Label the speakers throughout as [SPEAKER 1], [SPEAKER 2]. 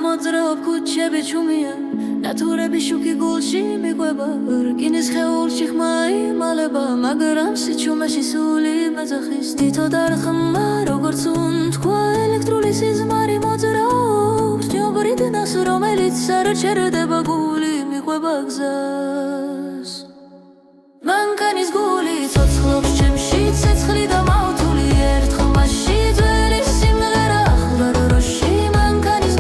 [SPEAKER 1] მოძრაობ ქუჩები ჩუმია ნატურები შუქი გულში მიყვება რკინის ხეულში ხმა იმალება მაგრამ სიჩუმეში სული მეძახის თითო დარხმა როგორც უნთქვა ელექტრული სიზმარი მოძრაობს ჯობრი დნას რომელიც არ ჩერდება გული მიყვება გზას მანქანის გული ცოცხლობს ჩემში ცეცხლი და მავთული ერთ ხმაში ძველი სიმღერა ახლა როში მანქანის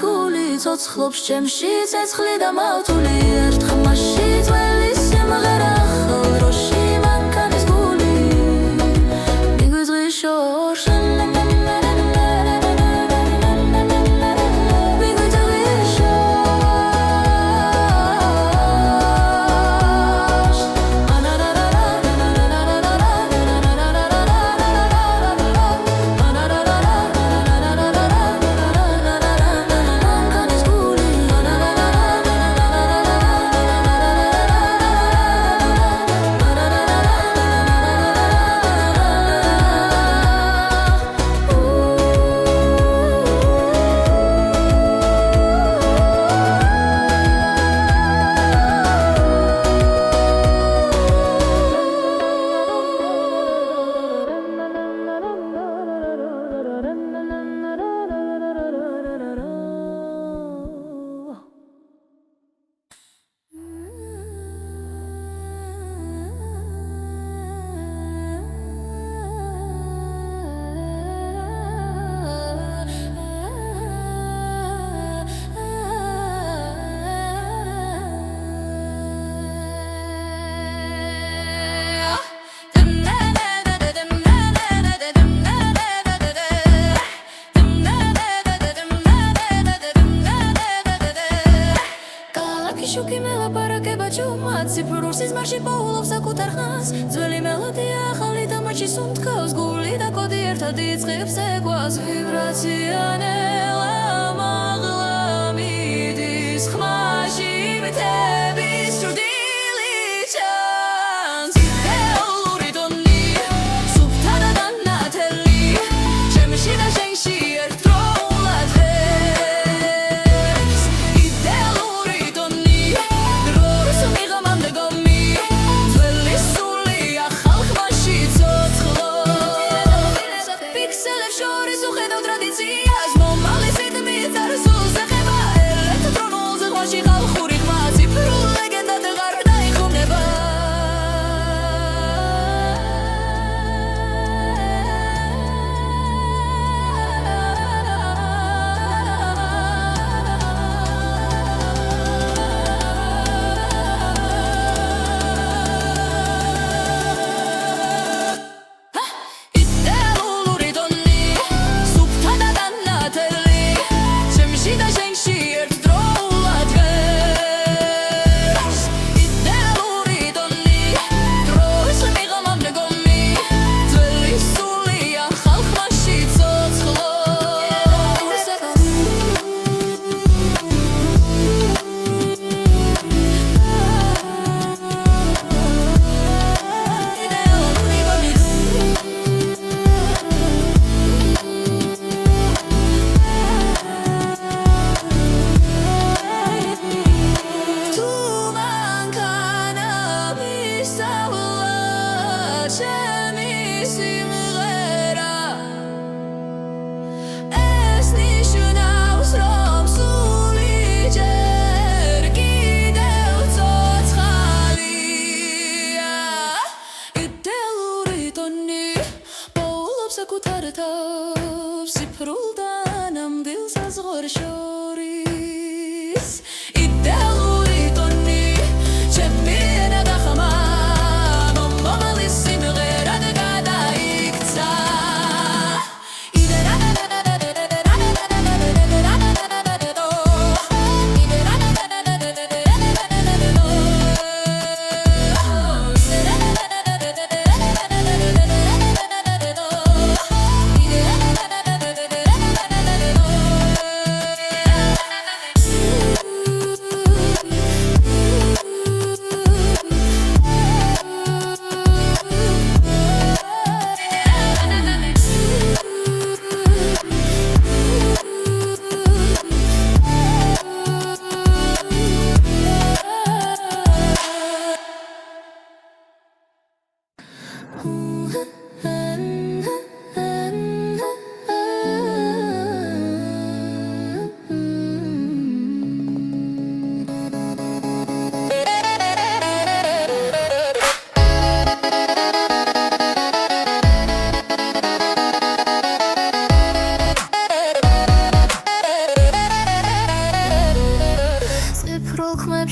[SPEAKER 1] გული ცოცხლობს ჩემში ცეცხლი და მავთული ერთ ხმაში ძველი სიმღერა ახლა როში მანქანის გული მიგვიძღვის შორს შუქი მელაპარაკება ჩუმად ციფრულ სიზმარში პოულობს საკუთარ ხანს ძველი მელოდია ახალი დამაჩი სუნთქავს გული და კოდი ერთად იწყებს ეკვას ვიბრაცია ნელა მაღლა მიდის ხმაში მითების ჭრდილი ჩანს იდეალური დონი სუფთა და დანათელი ჩემში და შენში ერთდროულად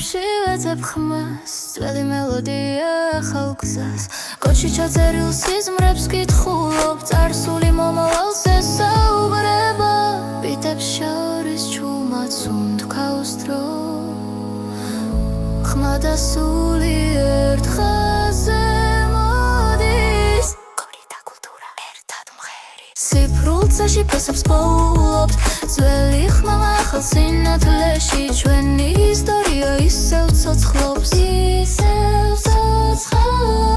[SPEAKER 1] ფერებში ვეძებ ხმას ძველი მელოდია ახალ გზას კოჩი ჩაწერილ სიზმრებს კითხულობ წარსული მომავალს ესაუბრება ბიტებს შორის ჩუმად სუნთქავს დრო ხმა და სული ერთ ხაზზე მოდის გორი და კულტურა ერთად მღერის ციფრულცაში ფესებს პოულობთ ძველი ხმა ახალ სინათლეში ჩვენი ისტორია ისევ ცოცხლობს ისევ ცოცხლობს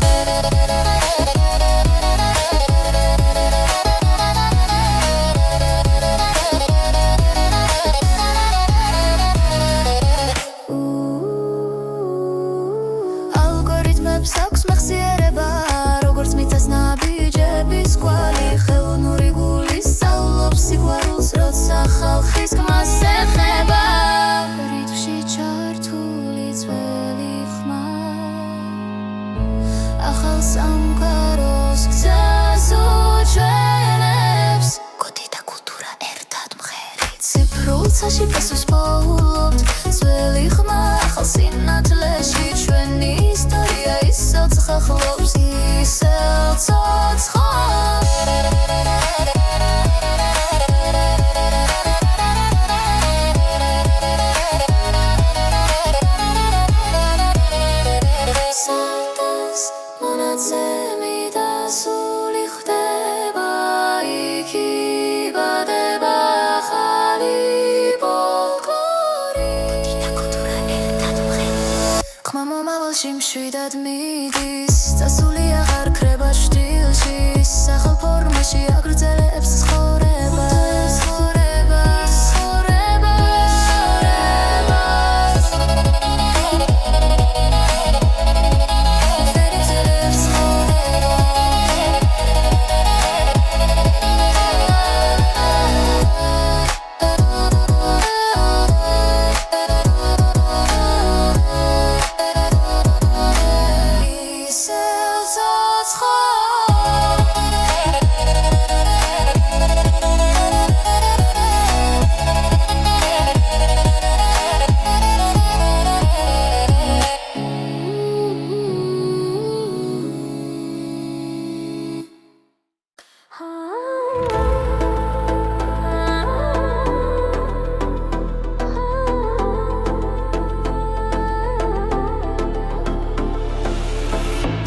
[SPEAKER 1] ალგორითმებს აქვს მეხსიერება როგორც მიწას ნაბიჯების კვალი ხელოვნური გული სწავლობს სიყვარულს როცა ხალხის გმას ეხება რიტმში ჩართული ძველი ხმა ახალ სამყაროს გზას უჩვენებს კოდი და კულტურა ერთად მღერით ციფრულცაში ფესვს პოულობთ ძველი ხმა ახალ სინათლეში ჩვენი ისტორია ისევ ცოცხლობს ისევ ცოცხლობს მონაცემი და სული ხდება იქ იბადება ახალი ფოლკლორი კოდი და კულტურა ერთად მღერით ხმა მომავალში მშვიდად მიდის წასული აღარ ქრება შტილში სახალ ფორმაში აგრძელებს ცხოვრება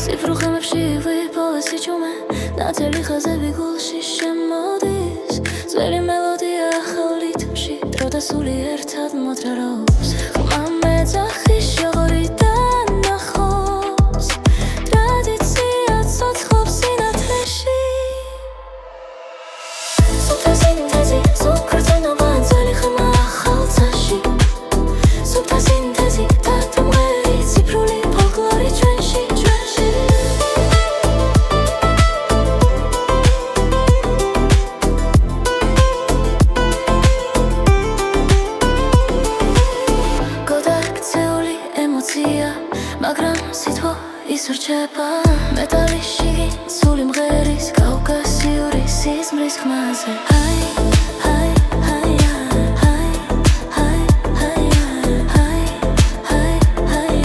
[SPEAKER 1] ციფრულხემებში ვიპოვეს იჩუმე ნათელი ხაზები გულში შემოდის ძველი მელოდია ახალ რიტმში დრო და სული ერთად მოძრაობს ხმა მეძახის შოღორიდან ნახოს ტრადიცია ცოცხლობს სინათლეში სუფთა სინთეზი სუფრწნობა ძველი ხმა ახალ ცაში სუფთა სინთეზი დათმღერი ციფრული ფოლკლორი ჩვენში მაგრამ სიტყვა ისურჩება მეტალიში სული მღერის კავკასიური სიზმრის ხმაზე ჰაი ჰაი ჰაი ჰაი ჰაი ჰაი ჰაი ჰაი ჰაი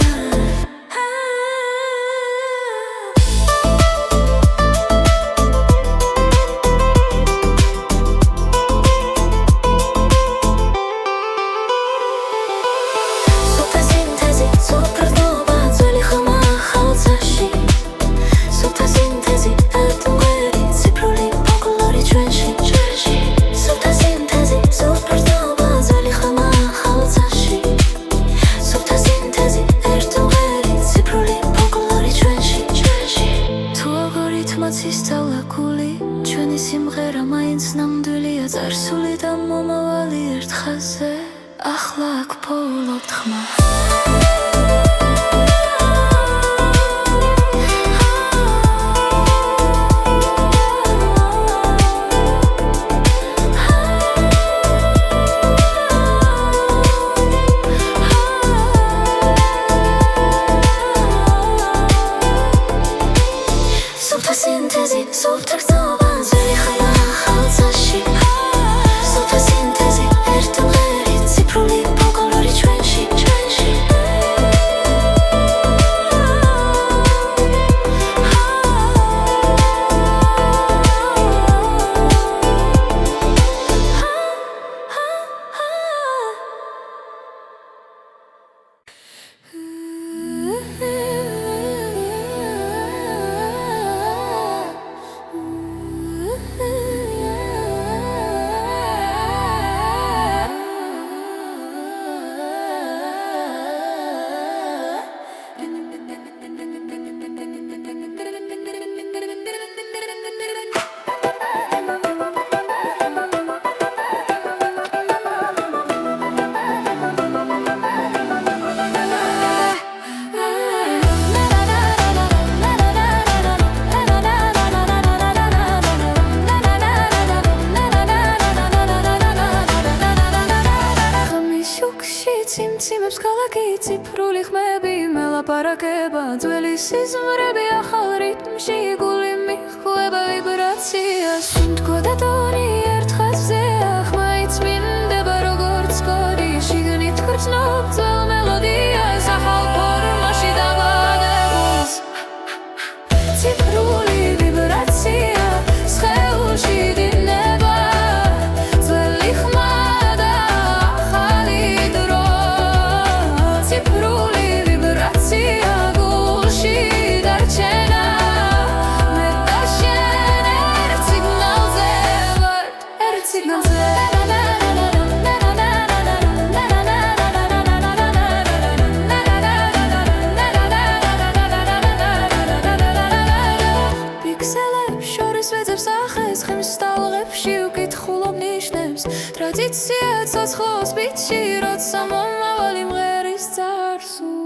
[SPEAKER 1] სუფთა სინთეზი სუფრწნობა ძველი ხმა ახალ ცაში სუფთა სინთეზი ერთმღერი ციფრული ფოლკლორი ჩვენში სუფთა სინთეზი სუფრწნობა ძველი ხმა ახალ ცაში სუფთა სინთეზი ერთმღერი ციფრული ფოლკლორი ჩვენში თუ ალგორითმაც ისწავლა გული ჩვენი სიმღერა მაინც ნამდვილია წარსული და მომავალი ერთ ხაზზე ახლა აქ პოულობთ ხმა სუფთა სინთეზი სუფრწნობა ძველი ხმა ახალ ცაში სუფთა სინთეზი ერთმღერი ციფრული ფოლკლორი ჩვენში შუქში ციმციმებს ქალაქი ციფრული ხმები მელაპარაკება ძველი სიზმრები ახალ რიტმში გული მიხვდება ვიბრაციას თქო და ტონი ერთ ხაზზეა ხმაიც მინდება როგორც კოდი შიგნით გრძნობ ძველ მელოდიას ახალ ფორმაში დაბადებულს ციფრული ვიბრაცია სხეულში დინება ძველი ხმა და ახალი დრო ციფრული ვიბრაცია გულში დარჩენა მე და შენ ერთ სიგნალზე ვარ ერთ სიგნალზე ხმსტალღებში უკითხულობ ნიშნებს ტრადიცია ცოცხლობს ბიტში როცა მომავალი მღერის წარსულ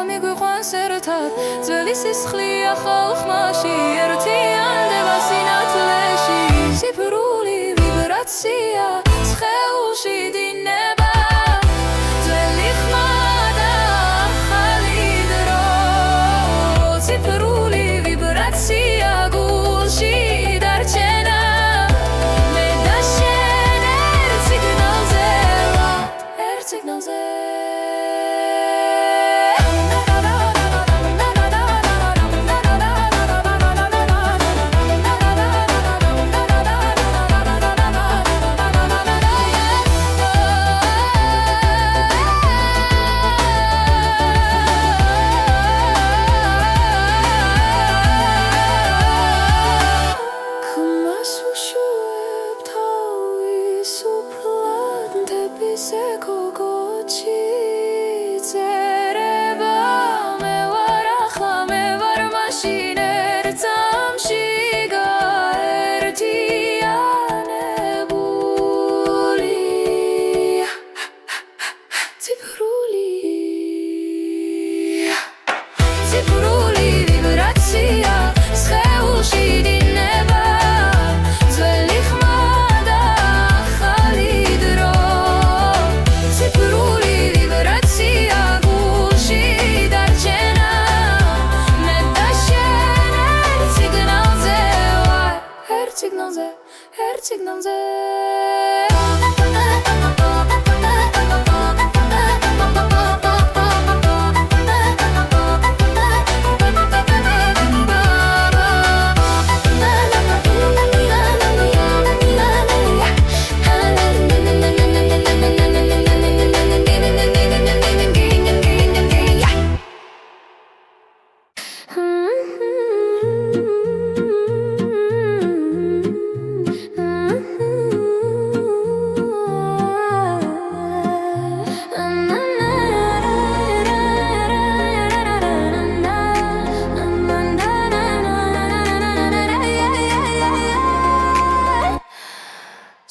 [SPEAKER 1] მიგვიყვანს ერთად ძველი სისხლი ახალ ხმაში ერთიანდება სინათლეში ციფრული ვიბრაცია სხეულში დინება ძველი ხმა და ახალი დრო ციფრული ვიბრაცია გულში დარჩენა მე და შენ ერთ სიგნალზე ვარ ერთ სიგნალზე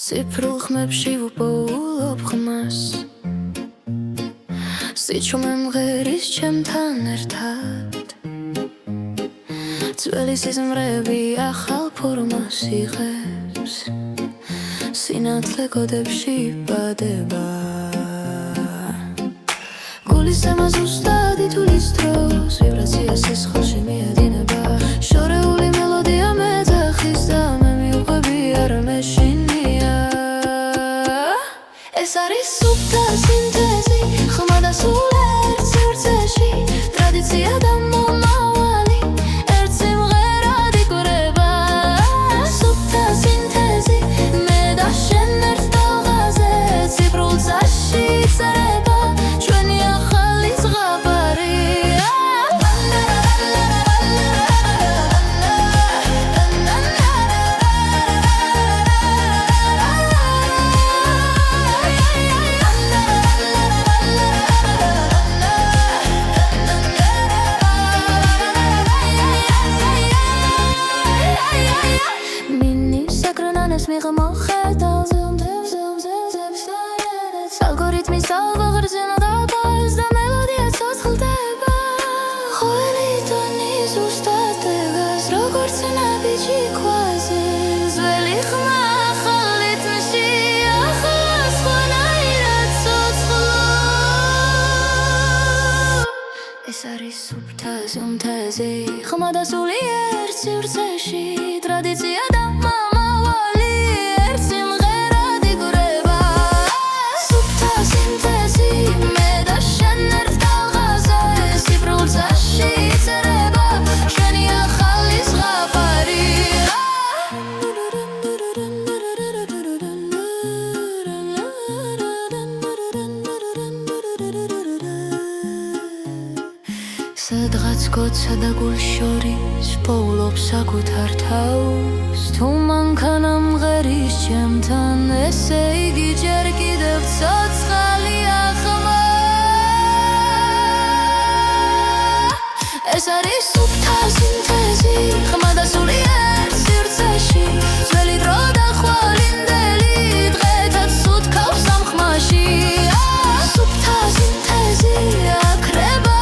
[SPEAKER 1] ციფრულ ხმებში ვუპოულობ ხმას სიჩუმე მღერის ჩემთან ერთად ძველი სიზმრები ახალ ფორმას იღებს სინათლე კოდებში იბადება გულის ზემა ზუსტად ითulis დროს ვიბრაცია სისხლში მიედინება შორეული მელოდია მეძახის და მე მივყვები არ მეშინია ეს არის სუფთა სინთეზი ხმა და სულ ერთ სივრცეში ტრადიცია და მომავალი ერთ სიმღერად იკვრება სუფთა სინთეზი მე და შენ ერთ ტალღაზე ციფრულ წაში წერება ჩვენი ახალი ზღაპარი არის სუფთაზე უმთაზე ხმა და სულიერ სივრცეში ტრადიცია და მომავალი ერთ სიმღერად იგრება სუფთა სინთეზი მე და შენ ერთ ტალღაზე სიბრულცაში იწერება ჩვენი ახალი ზღაპარი სადღაც გოცა და გულ შორის პოულობს საკუთარ თავს თუ მანქანა მღერის ჩემთან ესე იგი ჯერ კიდევ ცოცხალია ხმა ეს არის სუფთა სინთეზი ხმა და სულიერ სივრცეში ძველი დრო და ხვალინდელი დღეთაც სუთქავს ამ ხმაში სუფთა სინთეზი აკრება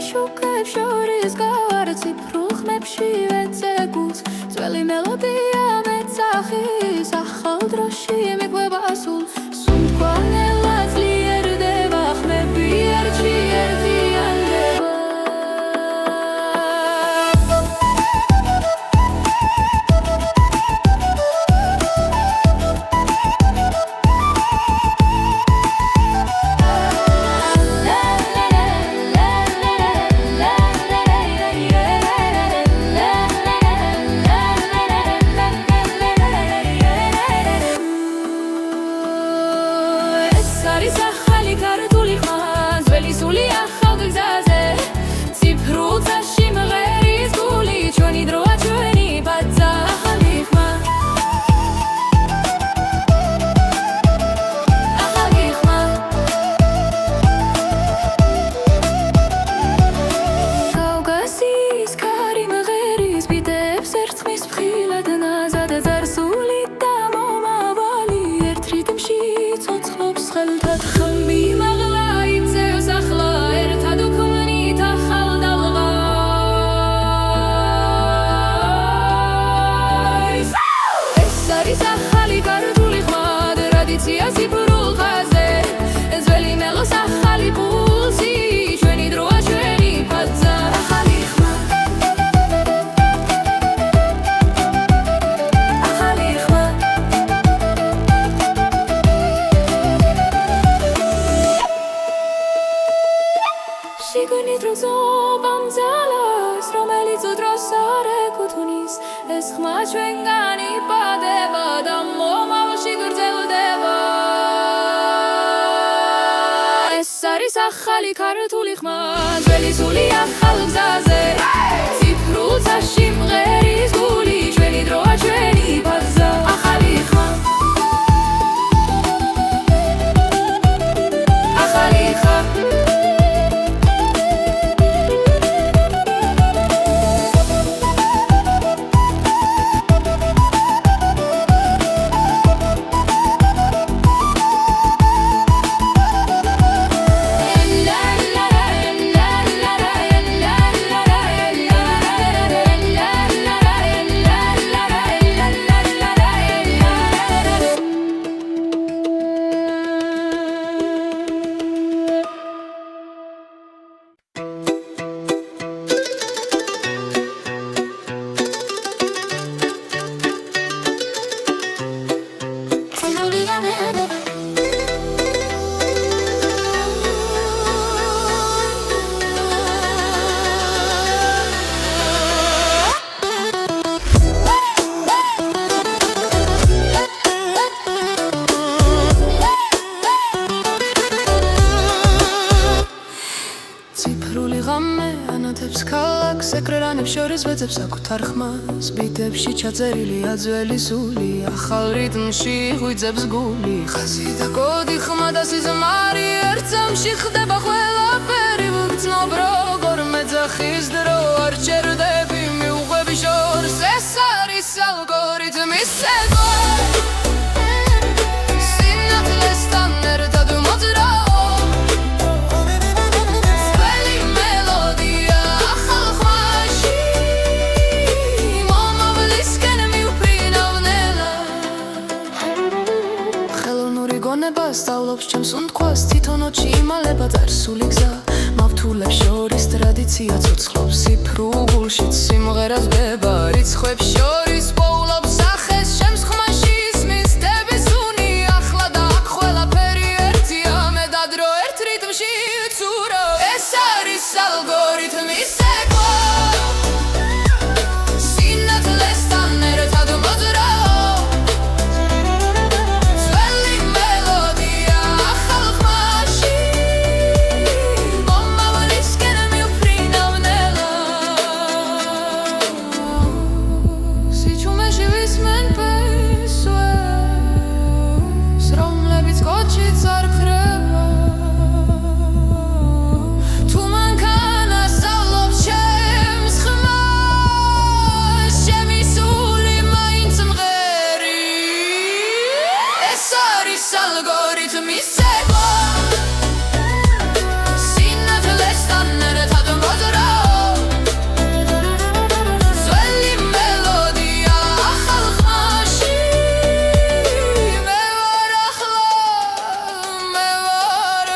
[SPEAKER 1] შუქებს შორის გავარ ციფრულ ხმებში ვეცეგულს ძველი მელოდია მეცახის ახალ დროში მიყვება სულს სუნთქვალნელად ძლიერდება ხმები ერთში ერთიანდება ეს ხმა ჩვენგან იპადება და მომავალში გრძელდება ეს არის ახალი ქართული ხმა ძველი სული ახალ გზაზე ციფრულ ცაში მღერის გული ჩვენი დროა ჩვენი ბაზა ახალი ხმა ახალი ხმა აკეთებს ქალაქს ეკრანებს შორის ვეძებს საკუთარ ხმას ბიტებში ჩაწერილია ძველი სული ახალ რიტმში ღვიძებს გული ხაზი და კოდი ხმა და სიზმარი ერთ წამში ხდება ყველაფერი ვგრძნობ როგორ მეძახის დრო არ ჩერდები მიუყვები შორს ეს არის ალგორითმის ცეკვა სინათლესთან ერთად მოძრაო სწავლობს ჩემს უნდქვას თვითონოჩი იმალება წარსული გზა მავთულებს შორის ტრადიცია ცოცხლობს სიფრუგულშიც სიმღერას ბება რიცხვებს შორის პოულობს სახეს ჩემს ხმაში ისმის დების უნი ახლა და აქ ყველაფერი ერთია მე და დრო ერთ რიტმში ვცურავ ეს არის ალგორითმის ცეკვა სინათლესთან ერთად მოძრაო algorithmi segua Sinathlestan ერთად მოძრაო ძველი მელოდია ახალ ხმაში მე ვარ ახლა მე ვარ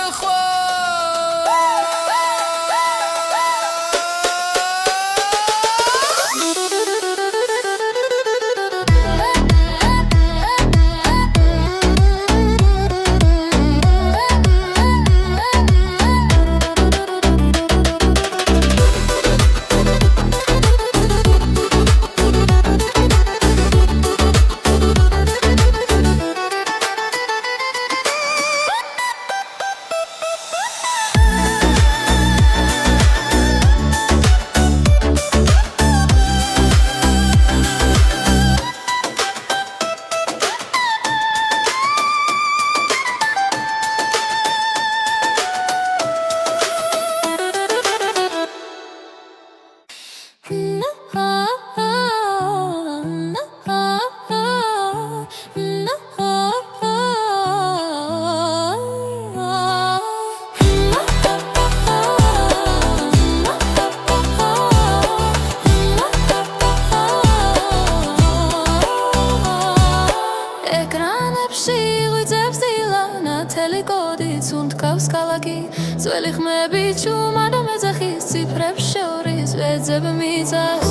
[SPEAKER 1] ძველი ხმები ჩუმა და მეძახის ციფრებს შორის ვეძებ მიწას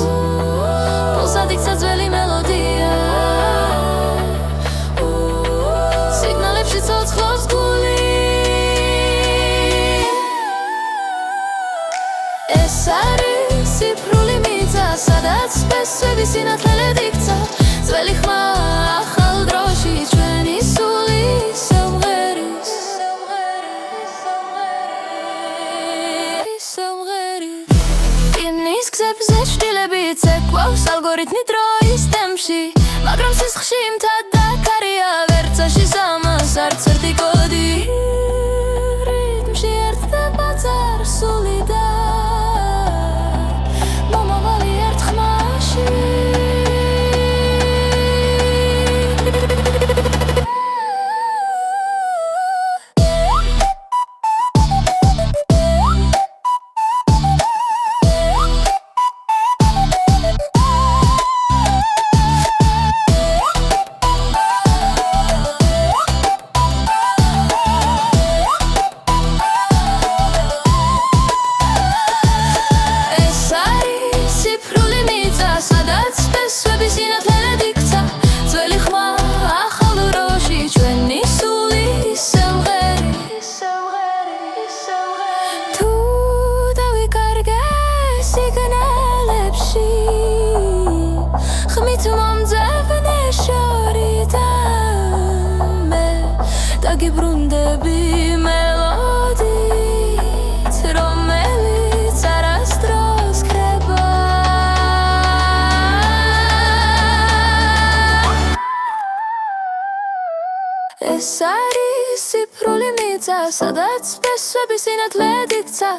[SPEAKER 1] პულსად იქცა ძველი მელოდია სიგნალებში ცოცხლობს გული ეს არის ციფრული მიწა სადაც სპესვები სინათლედ იქცა ძველი ხმა ახალ დროში ჩვენი სული ცეკვავს ალგორითმი დროის ტემპში მაგრამ სისხლში მთა დაკარია ვერცაში სამას არც ერთი კოდი რიტმში ერთდება წარსული და მომავალი ერთ ხმაში გიბრუნდები მელოდით რომელიც არასდროს მიწა სადაც ფესვები სინათლედ იქცა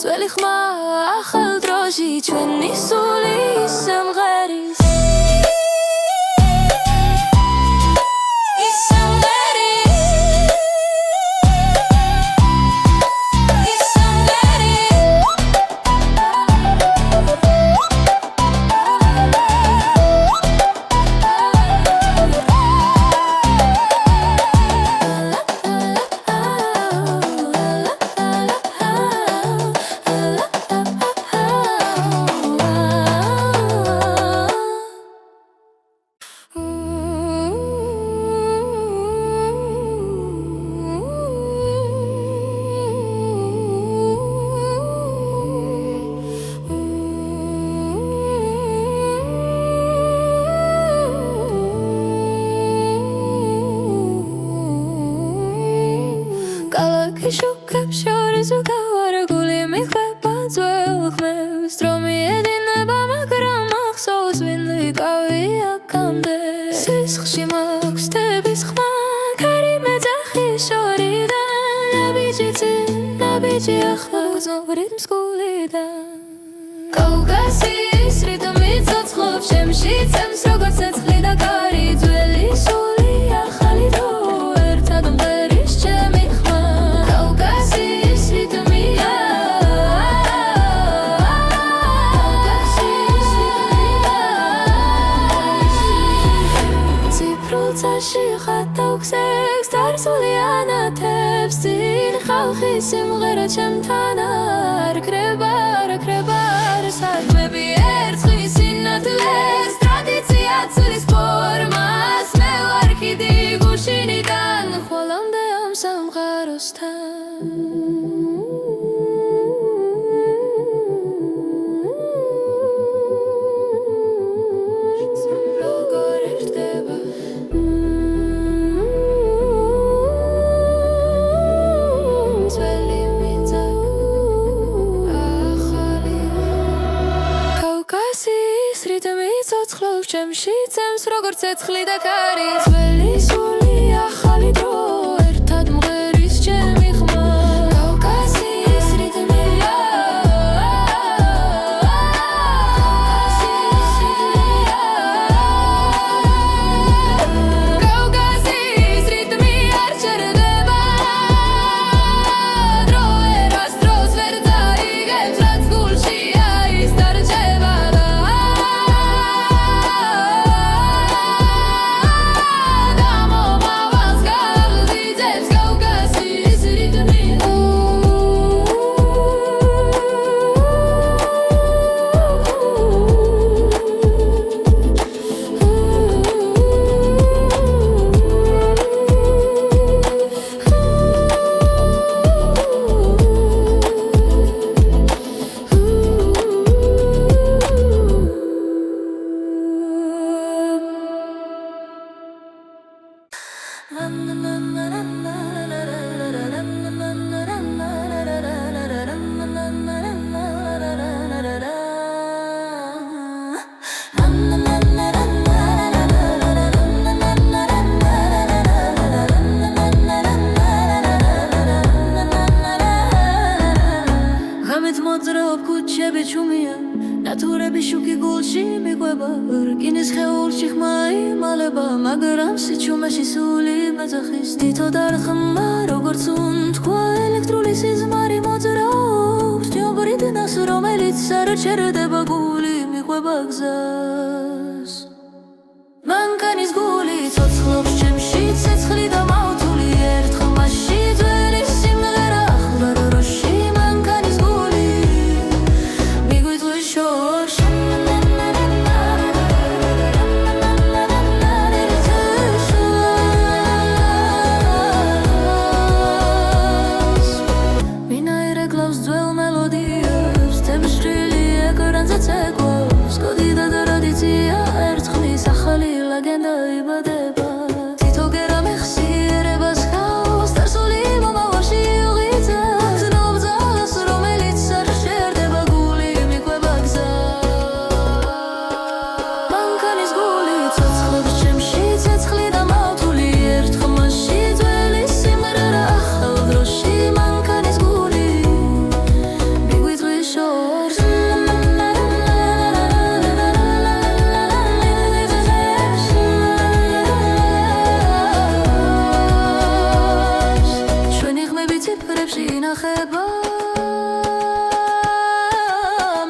[SPEAKER 1] ძველი ხმა ახალ დროში ჩვენი სული სიმღერის შუქებს შორის უკავარგული მიხვება ძველ ხმებს დრომი ედინება მაგრამ ახსოვს ვინ ვიყავი აქამდე სისხლში მაქვს თების ხმა ქარი მეძახი შორიდან ნაბიჯი ახლა გრძნობ რიტმს გულიდან კავკასიის რიტმი ცოცხლობს ჩემში წემს როგორც ცეცხლი და კარი ძველი სული ახალი დრო ერთად მღერის ჩემი ხატავქსებს დარსული ანათებს წინ ხალხი სიმღერა ჩემთან არ კრება საქმეები ერწყმის სინათლეს ტრადიცია ცვლის ფორმას მე ვარ ხიდი გუშინიდან ხვალამდე ამ სამყაროსთან ცოცხლობს ჩემში წემს როგორც ცეცხლი და კარი ძველი სული ახალი დრო ერთად მღერის ჩემი ხმა კავკასიის რიტმი კავკასიის რიტმი არ ჩერდება დრო ერას დროს ვერ დაიგებს რაც გულშია ის დარჩება ნათურები შუქი გულში მიყვება რკინის ხეულში ხმა იმალება მაგრამ სიჩუმეში სული მეძახის თითო დარხმა როგორც უნთქვა ელექტრული სიზმარი მოძრაობს ჯობრიდნას რომელიც არ ჩერდება გული მიყვება გზას მანქანის გული ცოცხლობს ჩემში ცეცხლი და მავთული ერთ ხმაში ძველი სიმღერა ახლა დროში მანქანის გული მიგვიწვის შორს ვინაირე კლავს ძველ მელოდიას თემს ჭრილი ეკრანზე ცეკვავს კოდი და ტრადიცია ინახება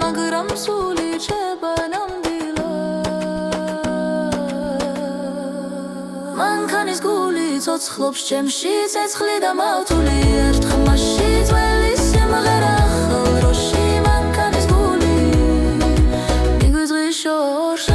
[SPEAKER 1] მაგრამ სული რჩება ნამდვილად მანქანის გული ცოცხლობს ჩემში ცეცხლი და მავთული ერთ ხმაში ძველი სიმღერა ახალ დროში მანქანის გული მიგვიძღვის შორს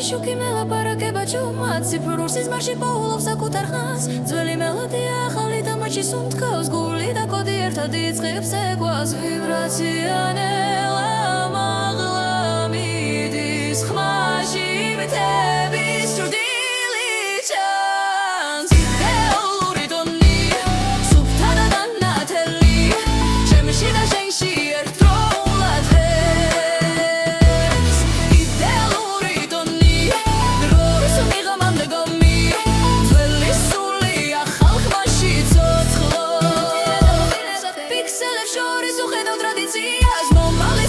[SPEAKER 1] შუქი მელაპარაკება ჭუმად ციფრულ სიზმარში პოულობს საკუთარ ხანს ძველი მელოდია ახალი დამაჩი სუნთქავს გული და კოდი ერთად იწყებს ეკვას ვიბრაცია ნელა მაღლა მიდის ხმაში მითების ჭრდილი ჩანს იდეალური ტონი სუფთა და დანათელი ჩემში და შენში ერთდროულად ღებს იდეალური ტონი Pixelებს შორის უხედავ ტრადიციას მომავლის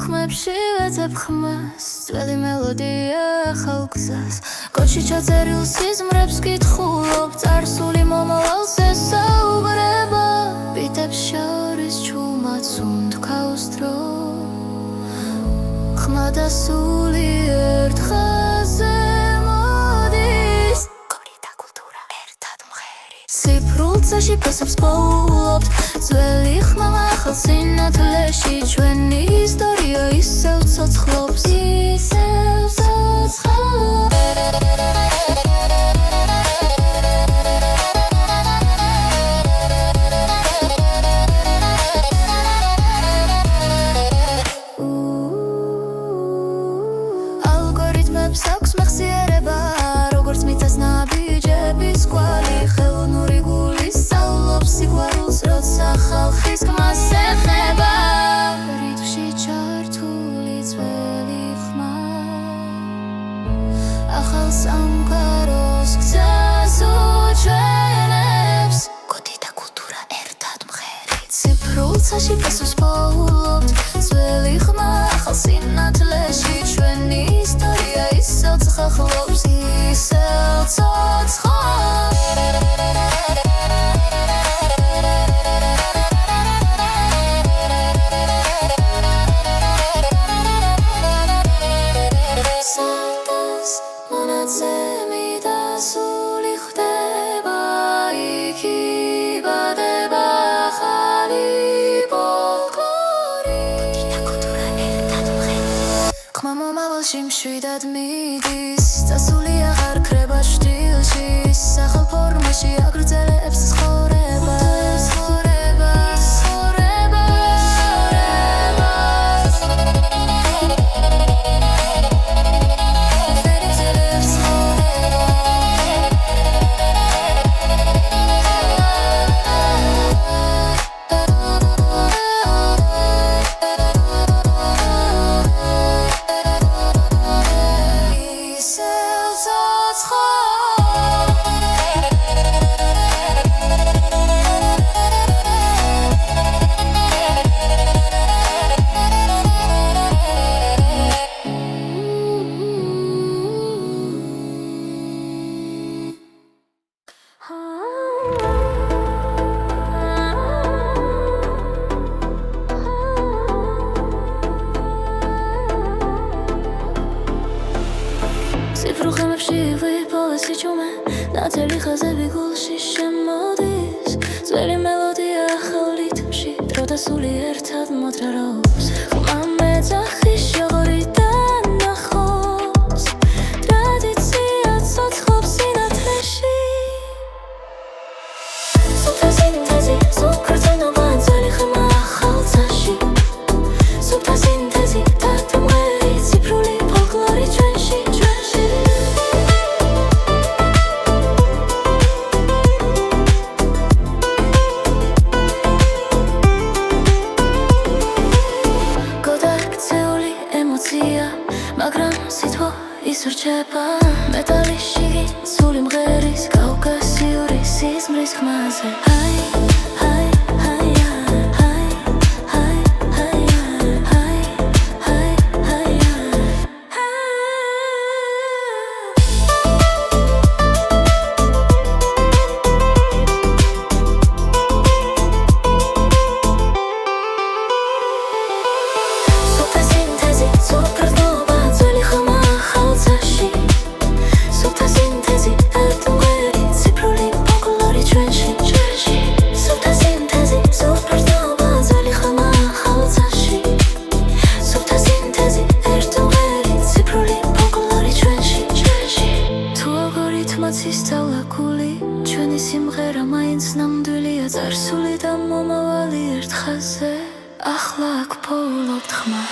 [SPEAKER 1] ხმებში ვეძებ ხმას ძველი მელოდია ახალ გზას კოჩი ჩაწერილ სიზმრებს კითხულობ წარსული მომავალს ესაუბრება ბიტებს შორის ჩუმად უნდქავს დრო ხმა და სული ერთ ხაზზე მოდის გორი და კულტურა ერთად მღერის ციფრულცაში ფესებს პოულობთ ძველი ხმა ახალ სინათლეში ჩვენი ისტორია ისევ ცოცხლობს ისევ ცოცხლობს ალგორითმებს აქვს მეხსიერება როგორც მიწას ნაბიჯების კვალი ხელოვნური გული სწავლობს სიყვარულს როცა ხალხის ხმას ეხება რითმში ჩართული ძველი ხმა ახალ სამყაროს გზას უჩვენებს კოდი და კულტურა ერთად მღერით ციფრულცაში ფესვს პოულობთ ძველი ხმა ახალ სინათლეში ჩვენი ისტორია ისევ ცხახლობს ისევ ცოცხლობს სარდას მონაცემი და სული ხდება იქ იბადება ახალი ფოლკლორი კოდი და კულტურა ერთად მღერით ხმა მომავალში მშვიდად მიდის წასული აღარ ქრება შტილში სახალ ფორმაში აგრძელებს ცხოვრება ციფრულ ხმებში ვიპოვეს იჩუმე ნათელი ხაზები გულში შემოდის ძველი მელოდია ახალ რითმში დრო და სული ერთად მოძრაობს ხმა მეძახის შოღორიდან ნახოს ტრადიცია ცოცხლობს სინათლეში სუფთა სინთეზი სუკრძნობა ძველი ხმა ახალ ცაში სუფთა სინთეზი დათმღერი ციფრული ფოლკლორი ჩვენში მაგრამ სიტყვა ისურჩება მეტალიში სული მღერის კავკასიური სიზმრის ხმაზე ჰაი ჰაი ჰაი ჰაი ჰაი ჰაი ჰაი ჰაი სუფთა სინთეზი სუკრძნობა ძველი ხმა ახალ ცაში სუფთა სინთეზი ერთმღერი ციფრული ფოლკლორი ჩვენში სუფთა სინთეზი სუკრძნობა ძველი ხმა ახალ ცაში სუფთა სინთეზი ერთმღერი ციფრული ფოლკლორი ჩვენში თუ ალგორითმაც ისწავლა გული ჩვენი სიმღერა მაინც ნამდვილია წარსული და მომავალი ერთ ხაზზე ახლა აქ პოულობთ ხმა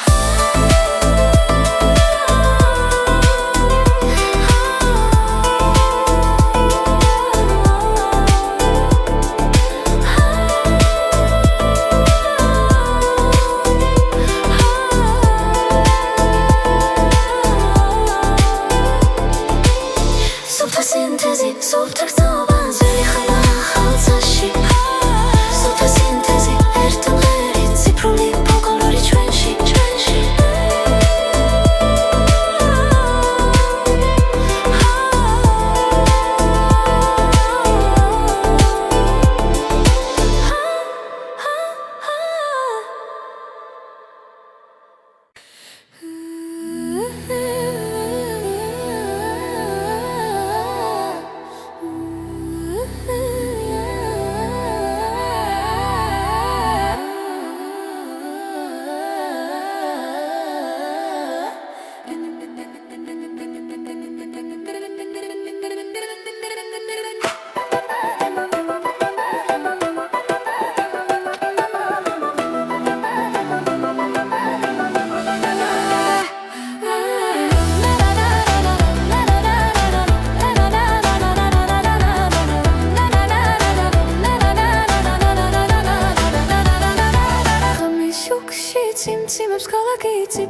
[SPEAKER 1] სუფთა სინთეზი სუფთა გზნობა ძველი ხმა ახალ ცაში სუფთა სინთეზი ერთმღერი ციფრული ფოლკლორი ჩვენში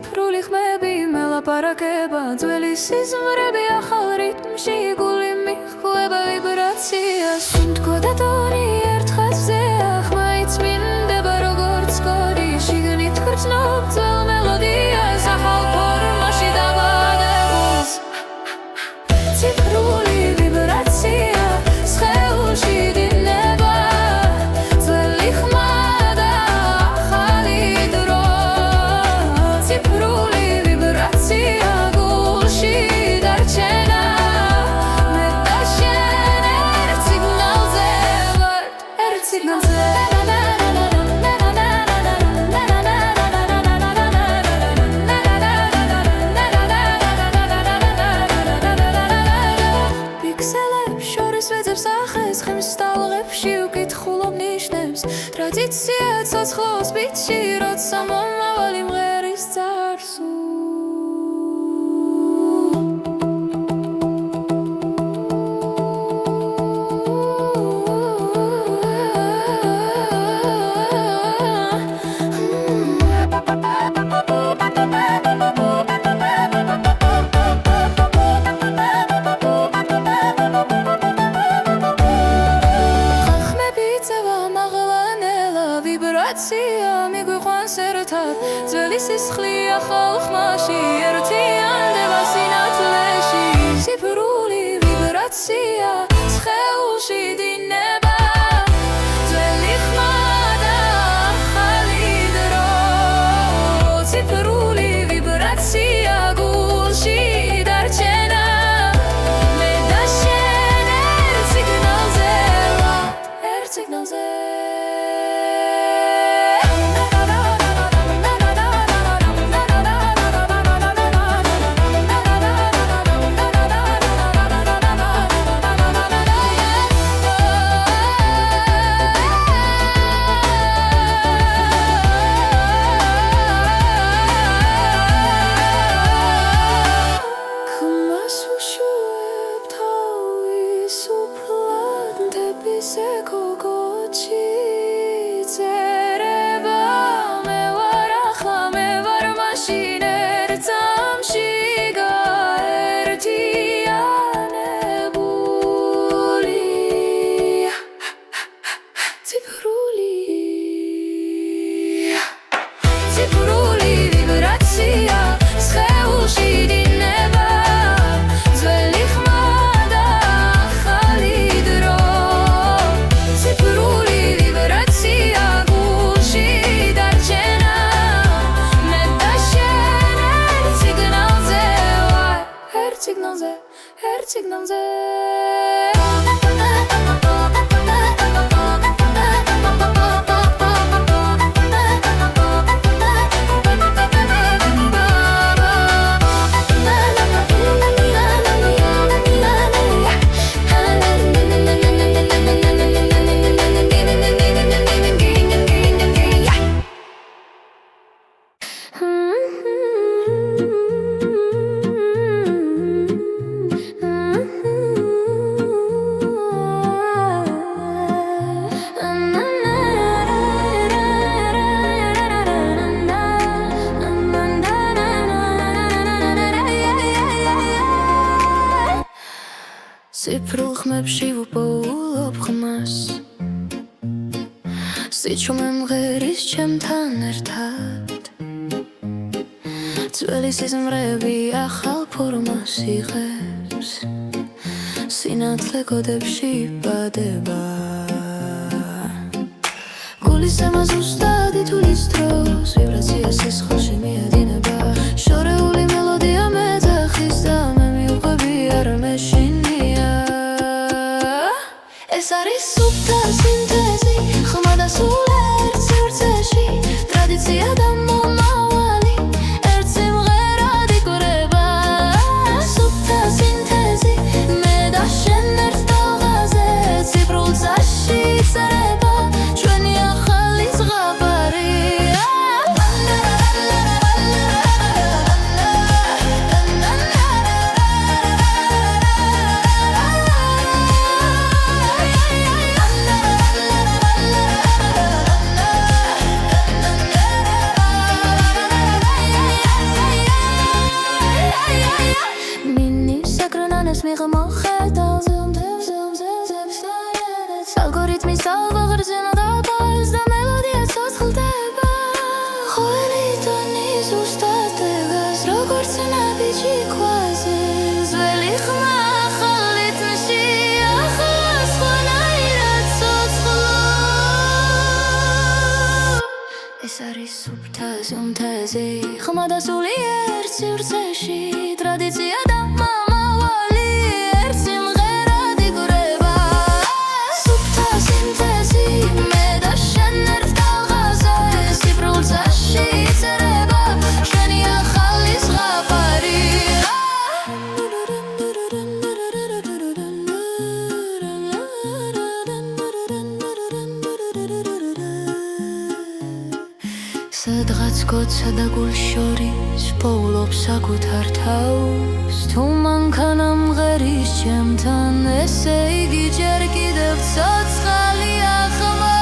[SPEAKER 1] ციფრული ხმები მელაპარაკება ძველი სიზმრები ახალ რიტმში გული მიხვდება ვიბრაციას თქო და ტონი ერთ ხაზზეა ხმაიც მინდება როგორც კოდი შიგნით გრძნობ ძველ მელოდიას ახალ ფორმაში დაბადებულს ციფრული ვიბრაცია სხეულში დინება ძველი ხმა და ახალი დრო ციფრული ვიბრაცია გულში დარჩენა მე და შენ ერთ სიგნალზე ვართ ერთ სიგნალზე ხემსტალღებში უკითხულობ ნიშნებს ტრადიცია ცოცხლობს ბიტში როცა მომავალი მღერის წარსულ მიგვიყვანს ერთად ძველი სისხლი ახალ ხმაში ერთიანდება სინათლეში ციფრული ვიბრაცია სხეულში დინება ძველი ხმა და ახალი დრო ციფრული ვიბრაცია გულში დარჩენა მე და შენ ერთ სიგნალზე ვართ ერთ სიგნალზე ციფრული ვიბრაცია სხეულში დინება ძველი ხმა და ახალი დრო ციფრული ვიბრაცია გულში დარჩენა მე და შენ ერთ სიგნალზე ვართ ერთ სიგნალზე ერთ სიგნალზე ციფრულ ხმებში ვუპოულობ ხმას სიჩუმე მღერის ჩემთან ერთად ძველი სიზმრები ახალ ფორმას იღებს სინათლე კოდებში იბადება გულის ზემა ზუსტად ითulis დროს ვიბრაცია სისხლში მიედინება შორეული მელოდია მეძახის და მე მივყვები არ მეშინია ეს არის სუფთა სინთეზი ხმა და სულ ერთ სივრცეში ტრადიცია და მომავალი ერთ სიმღერად იკვრება სუფთა სინთეზი მე და შენ ერთ ტალღაზე ციფრულ წაში იწერება ჩვენი ახალი ზღაპარი როგორც ნაბიჯი ქვაზე ძველი ხმა ახალი თმში ახლა სხვანაირად ცოცხლო ეს არის სუფთაზე უმთაზე ხმა და სულიერ სივრცეში ტრადიცია და მომავალი ერთ სიმღერად იგრება სუფთაზე უმთაზე მე და შენ ერთ ტალღაზე სიბრულცაში იწერება შენი ახალი ზღაპარი სადღაც გოცა და გულ შორის პოულობს საკუთარ თავს თუ მანქანა მღერის ჩემთან ესე იგი ჯერ კიდევ ცოცხალია ხმა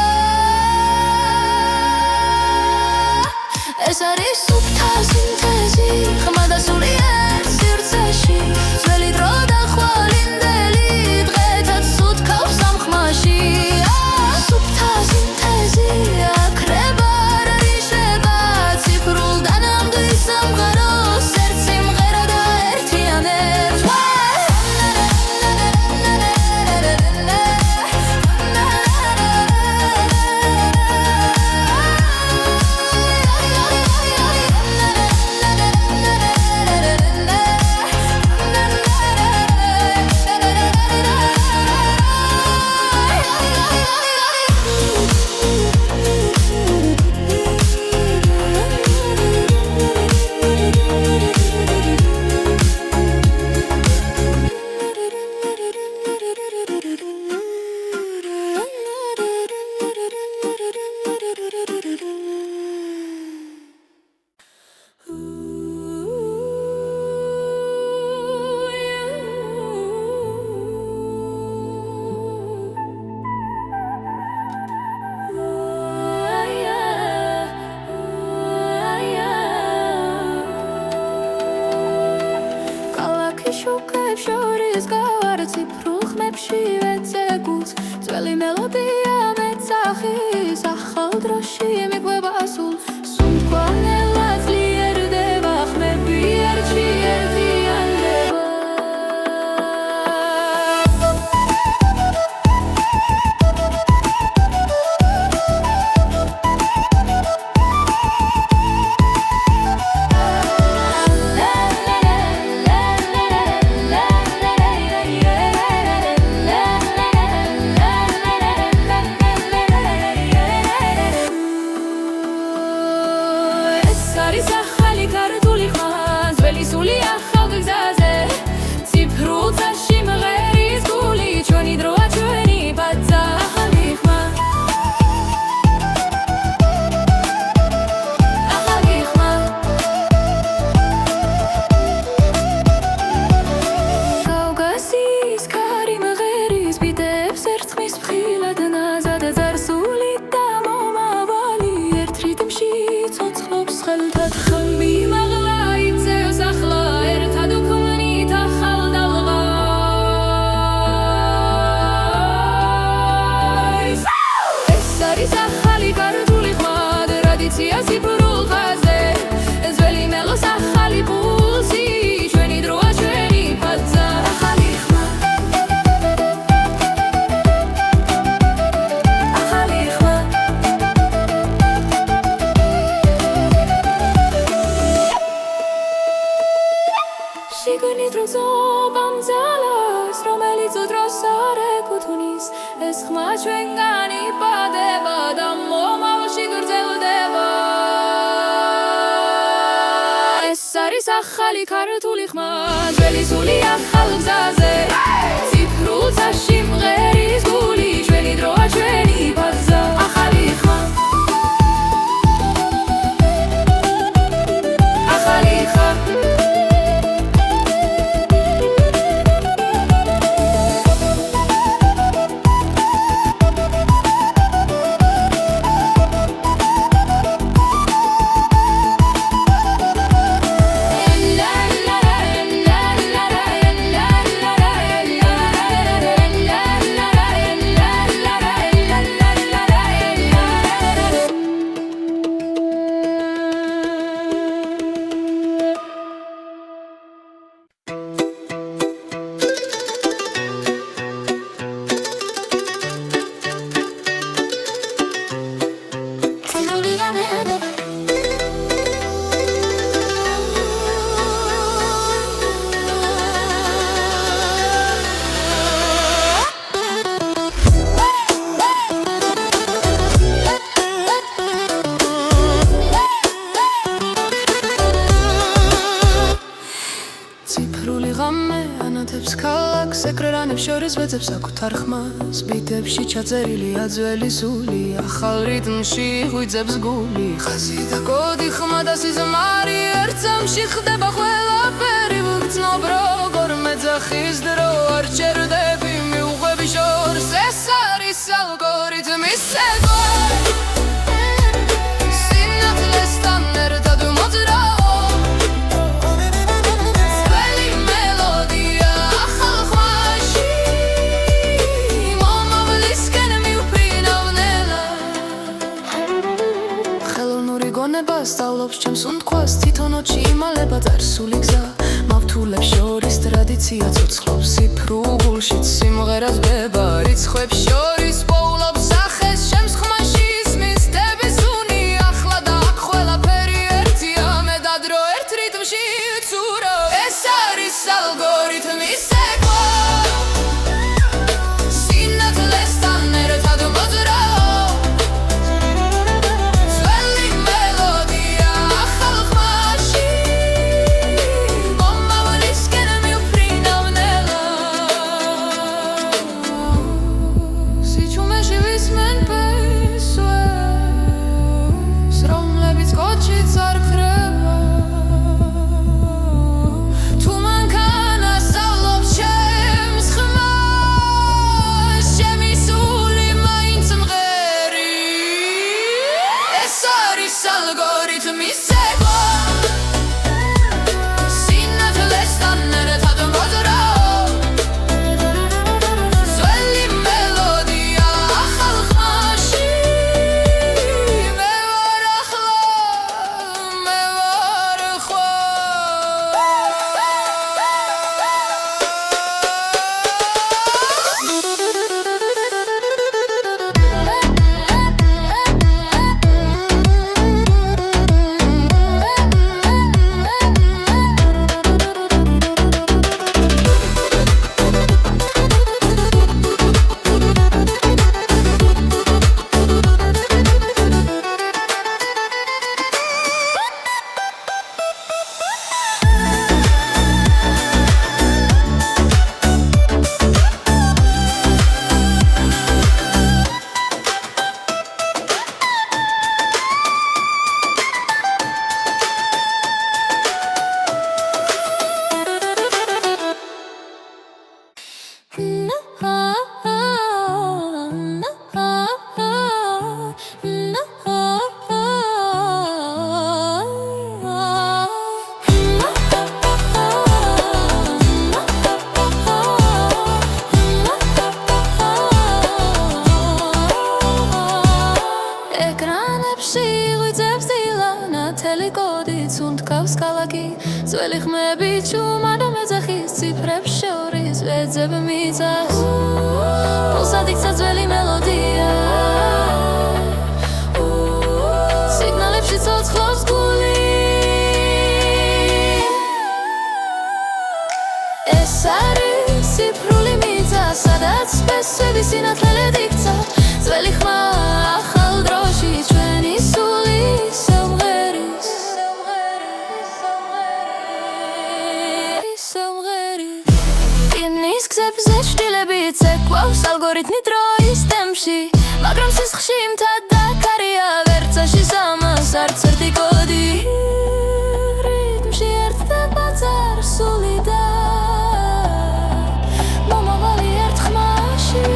[SPEAKER 1] ეს არის სუფთა სინთეზი ხმა და სულიერ სივრცეში ძველი დრო და ხვალინდელი დღეთაც სუთქავს ამ ხმაში სუფთა სინთეზი აკრება შუქებს შორის გავარ ციფრულ ხმებში ვეცეგულს ძველი მელოდია მეცახის ახალ დროში მიყვება სულ სუნთქვალნელად ძლიერდება ხმები ერთში ერთიანდება ეს ხმა ჩვენგან იბადება და მომავალში გრძელდება ეს არის ახალი ქართული ხმა ძველი სული ახალ გზაზე ციფრულ წაში მღერის გული ჩვენი დროა ჩვენი ბაზა ახალი ხმა ახალი ხმა ციფრული ღამე ანათებს ქალაქს ეკრანებს შორის ვეძებს საკუთარ ხმას ბიტებში ჩაწერილია ძველი სული ახალ რიტმში ღვიძებს გული ხაზი და კოდი ხმა და სიზმარი ერთ წამში ხდება ყველაფერი ვგრძნობ როგორ მეძახის დრო არ ჩერდები მიუყვები შორს ეს არის ალგორითმის ცეკვა სინათლესთან ერთად მოძრაო სწავლობს ჩემს უნდყვას თვითონ ოჩი იმალება წარსული გზა მავთულებს შორის ტრადიცია ცოცხლობს სიფრუღულშიც სიმღერას ბება რიცხვებს შორის პოულობს სახეს ჩემს ხმაში ისმის დების უნი ახლა და აქ ყველაფერი ერთია მე და დრო ერთ რიტმში ვცურავ ეს არის ალგორითმის ცეკვა სინათლესთან ერთად მოძრაო algorithmi segua Sinathlestan ერთად მოძრაო ძველი მელოდია ახალ ხმაში მე ვარ ახლა მე ვარ ხვა ძველი ხმები ჩუმა და მეძახის ციფრებს შორის ვეძებ მიწას პულსად იქცა ძველი მელოდია სიგნალებში ცოცხლობს გული ეს არის ციფრული მიწა სადაც სპესები სინათლედ იქცა ძველი ხმა ახალ დროში ჩვენი სული ცეკვავს ალგორითმი დროის ტემპში მაგრამ სისხლში მთა დაკარია ვერცაში სამას არც ერთი კოდი რიტმში ერთდება წარსული და მომავალი ერთ ხმაში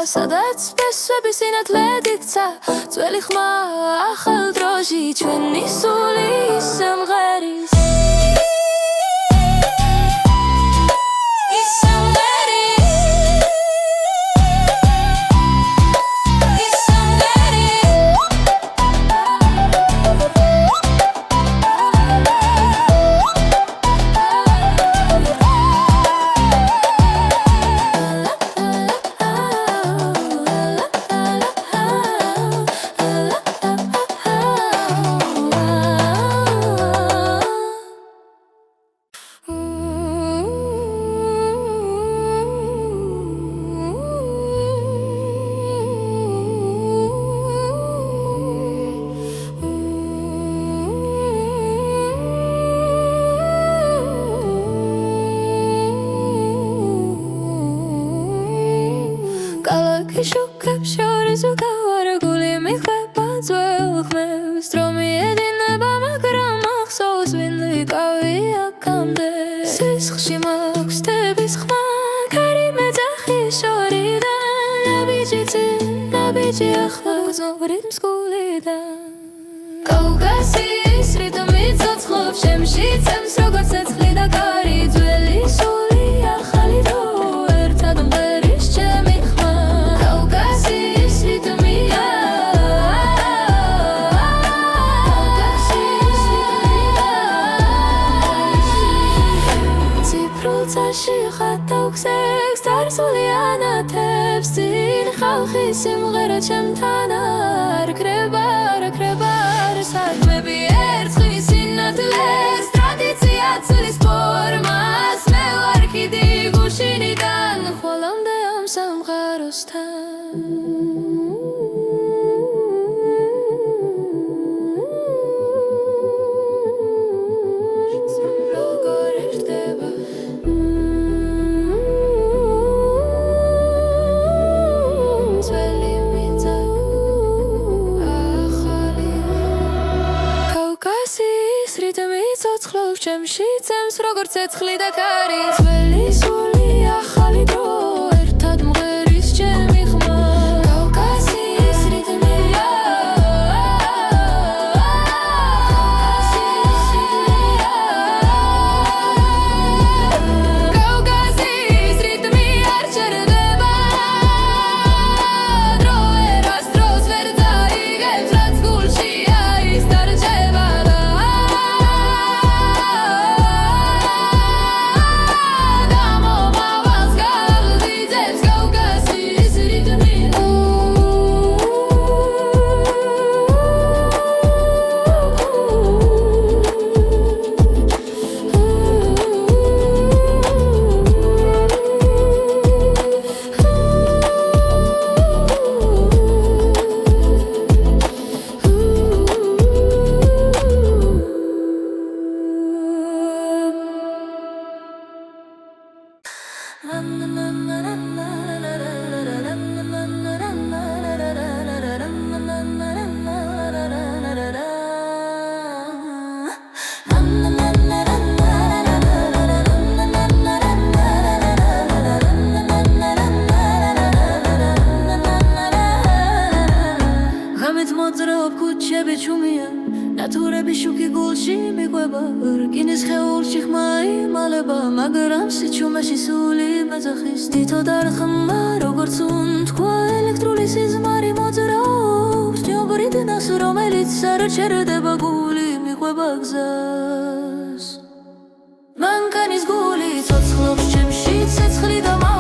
[SPEAKER 1] სადაც ფესვები სინათლედ იქცა ძველი ხმა ახალ დროში ჩვენი სული სიმღერის შუქებს შორის უკავარ გული მიხვება ძველ ხმებს დრომი ედინება მაგრამ ახსოვს ვინ ვიყავი აქამდე სისხლში მაქვს თების ხმა ქარი მეძახი შორიდან ნაბიჯი ახლა გრძნობ რიტმს გულიდან კავკასიის რიტმი ცოცხლობს ჩემში წემს როგორც ცეცხლი და კარი ძველი სული ახალი დრო ერთად მღერის ჩემი ხატავქსებს წარსული ანათებს წინ ხალხი სიმღერა ჩემთან არ კრება საქმეები ერწყმის სინათლეს ტრადიცია ცვლის ფორმას მე ვარ კიდი გუშინიდან ხვალამდე ამ სამყაროსთან ცოცხლობს ჩემში წემს როგორც ცეცხლი და კარი ძველი სული ახალი დრო ერთად მღერის ჩემი ხმა კავკასიის რიტმია კავკასიის რიტმი არ ჩერდება დრო ერას დროს ვერ დაიგებს რაც გულშია ის დარჩება ნათურები შუქი გულში მიყვება რკინის ხეულში ხმა იმალება მაგრამ სიჩუმეში სული მეძახის თითო დარხმა როგორც უნთქვა ელექტრული სიზმარი მოძრაობს ჭიობრიტნას რომელიც არ ჩერდება გული მიყვება გზას მანქანის გული ცოცხლობს ჩემში ცეცხლი და